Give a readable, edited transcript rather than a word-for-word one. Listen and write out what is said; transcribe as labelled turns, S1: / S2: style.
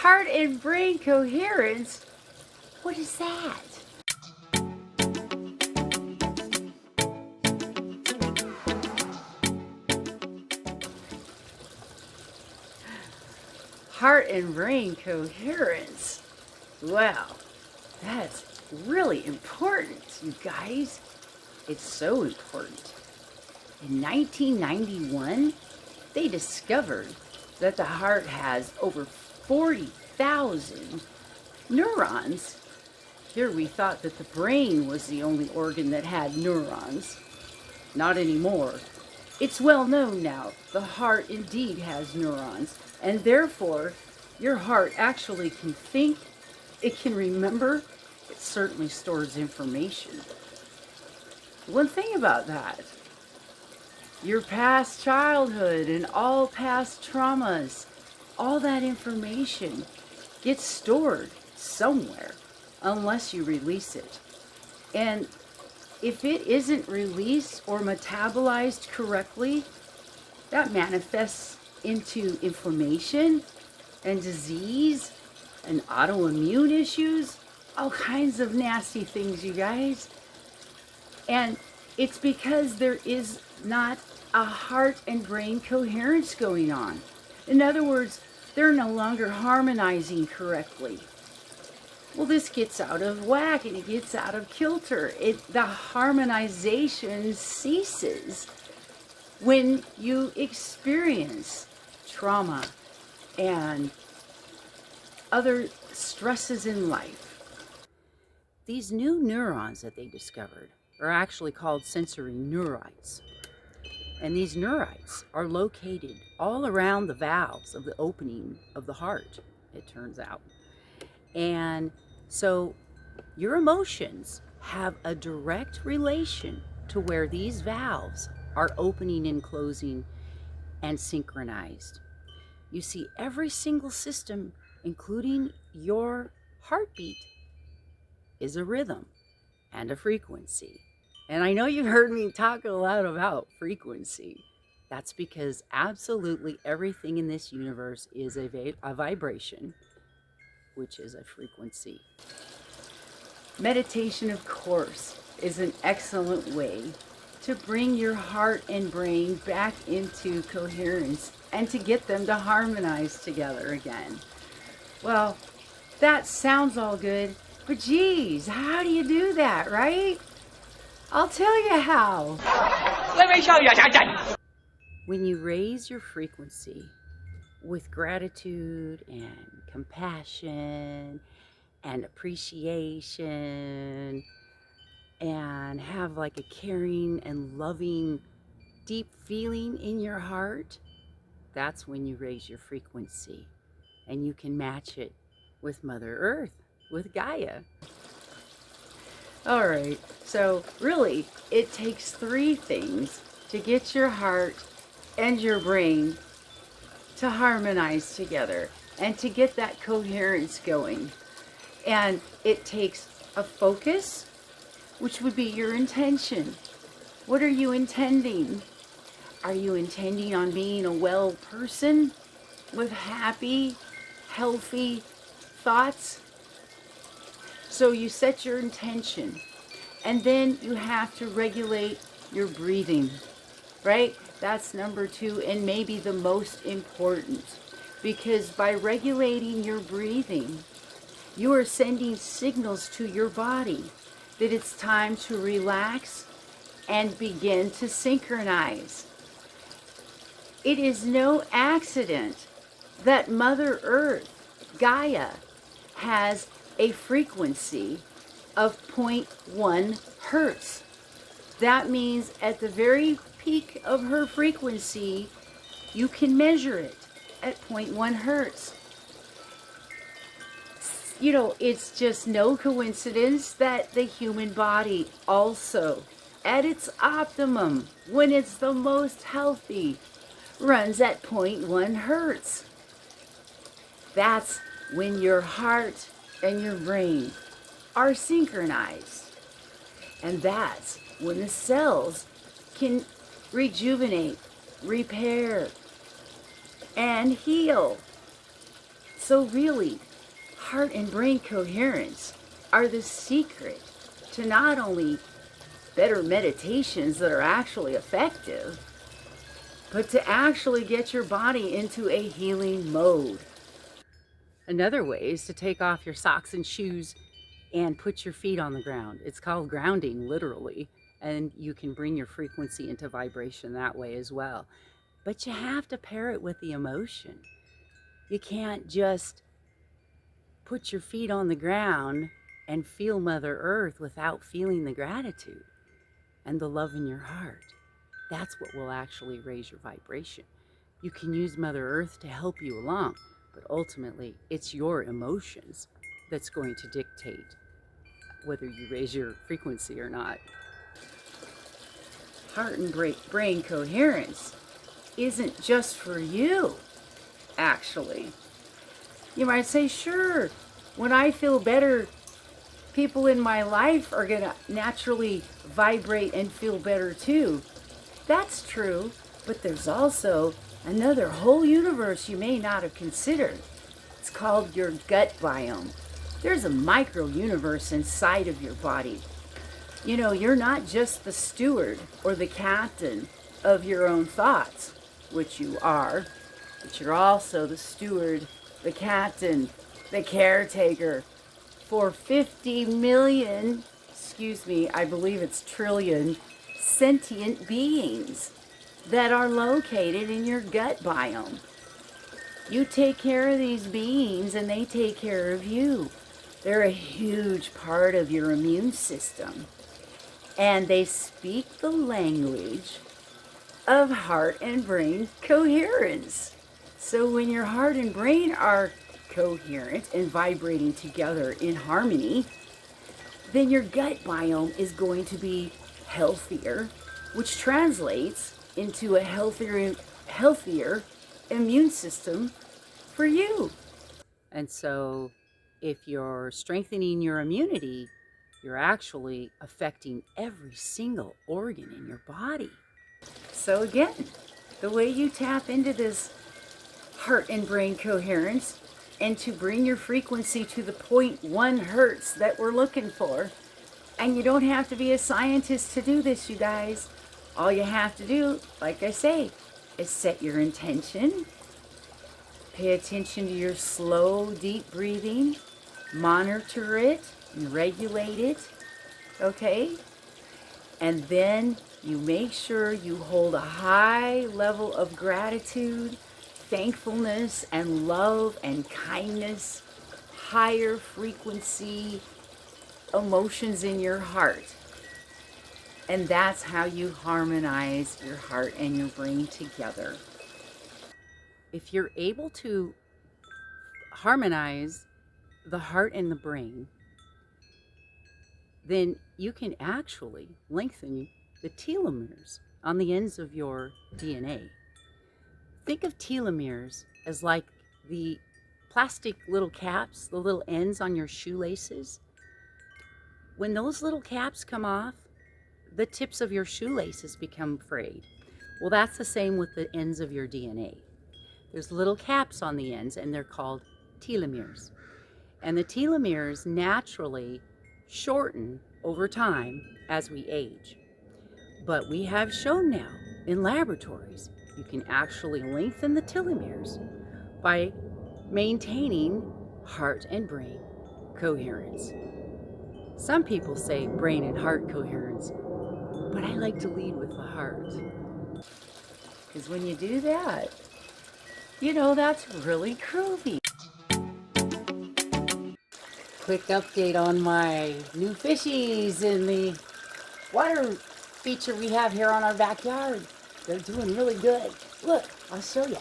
S1: Heart and brain coherence? What is that? Heart and brain coherence. Well, that's really important, you guys. It's so important. In 1991, they discovered that the heart has over 40,000 neurons. Here we thought that the brain was the only organ that had neurons. Not anymore. It's well known now. The heart indeed has neurons, and therefore your heart actually can think, it can remember, it certainly stores information. One thing about that, your past childhood and all past traumas, all that information gets stored somewhere unless you release it. And if it isn't released or metabolized correctly, that manifests into inflammation and disease and autoimmune issues, all kinds of nasty things, you guys. And it's because there is not a heart and brain coherence going on. In other words, they're no longer harmonizing correctly. Well, this gets out of whack and it gets out of kilter. The harmonization ceases when you experience trauma and other stresses in life. These new neurons that they discovered are actually called sensory neurites. And these neurites are located all around the valves of the opening of the heart, it turns out. And so your emotions have a direct relation to where these valves are opening and closing and synchronized. You see, every single system, including your heartbeat, is a rhythm and a frequency. And I know you've heard me talk a lot about frequency. That's because absolutely everything in this universe is a vibration, which is a frequency. Meditation, of course, is an excellent way to bring your heart and brain back into coherence and to get them to harmonize together again. Well, that sounds all good, but geez, how do you do that, right? I'll tell you how.
S2: Let me show you, Johnson.
S1: When you raise your frequency with gratitude and compassion and appreciation and have like a caring and loving, deep feeling in your heart, that's when you raise your frequency and you can match it with Mother Earth, with Gaia. All right, so really it takes three things to get your heart and your brain to harmonize together and to get that coherence going. And it takes a focus, which would be your intention. What are you intending? Are you intending on being a well person with happy, healthy thoughts? So you set your intention, and then you have to regulate your breathing, right? That's number 2, and maybe the most important, because by regulating your breathing, you are sending signals to your body that it's time to relax and begin to synchronize. It is no accident that Mother Earth, Gaia, has a frequency of 0.1 hertz. That means at the very peak of her frequency, you can measure it at 0.1 hertz. You know, it's just no coincidence that the human body also, at its optimum, when it's the most healthy, runs at 0.1 hertz. That's when your heart and your brain are synchronized. And that's when the cells can rejuvenate, repair, and heal. So really, heart and brain coherence are the secret to not only better meditations that are actually effective, but to actually get your body into a healing mode. Another way is to take off your socks and shoes and put your feet on the ground. It's called grounding, literally, and you can bring your frequency into vibration that way as well. But you have to pair it with the emotion. You can't just put your feet on the ground and feel Mother Earth without feeling the gratitude and the love in your heart. That's what will actually raise your vibration. You can use Mother Earth to help you along, but ultimately it's your emotions that's going to dictate whether you raise your frequency or not. Heart and brain coherence isn't just for you, actually. You might say, sure, when I feel better, people in my life are going to naturally vibrate and feel better too. That's true, but there's also another whole universe you may not have considered. It's called your gut biome. There's a micro universe inside of your body. You know, you're not just the steward or the captain of your own thoughts, which you are, but you're also the steward, the captain, the caretaker for 50 million, I believe it's trillion, sentient beings that are located in your gut biome. You take care of these beings and they take care of you. They're a huge part of your immune system. And they speak the language of heart and brain coherence. So when your heart and brain are coherent and vibrating together in harmony, then your gut biome is going to be healthier, which translates into a healthier immune system for you. And so if you're strengthening your immunity, you're actually affecting every single organ in your body. So again, the way you tap into this heart and brain coherence and to bring your frequency to the 0.1 hertz that we're looking for, and you don't have to be a scientist to do this, you guys. All you have to do, like I say, is set your intention, pay attention to your slow, deep breathing, monitor it, and regulate it, okay? And then you make sure you hold a high level of gratitude, thankfulness, and love and kindness, higher frequency emotions in your heart. And that's how you harmonize your heart and your brain together. If you're able to harmonize the heart and the brain, then you can actually lengthen the telomeres on the ends of your DNA. Think of telomeres as like the plastic little caps, the little ends on your shoelaces. When those little caps come off, the tips of your shoelaces become frayed. Well, that's the same with the ends of your DNA. There's little caps on the ends, and they're called telomeres. And the telomeres naturally shorten over time as we age. But we have shown now in laboratories you can actually lengthen the telomeres by maintaining heart and brain coherence. Some people say brain and heart coherence, but I like to lead with the heart. Because when you do that, you know, that's really groovy. Quick update on my new fishies in the water feature we have here on our backyard. They're doing really good. Look, I'll show you.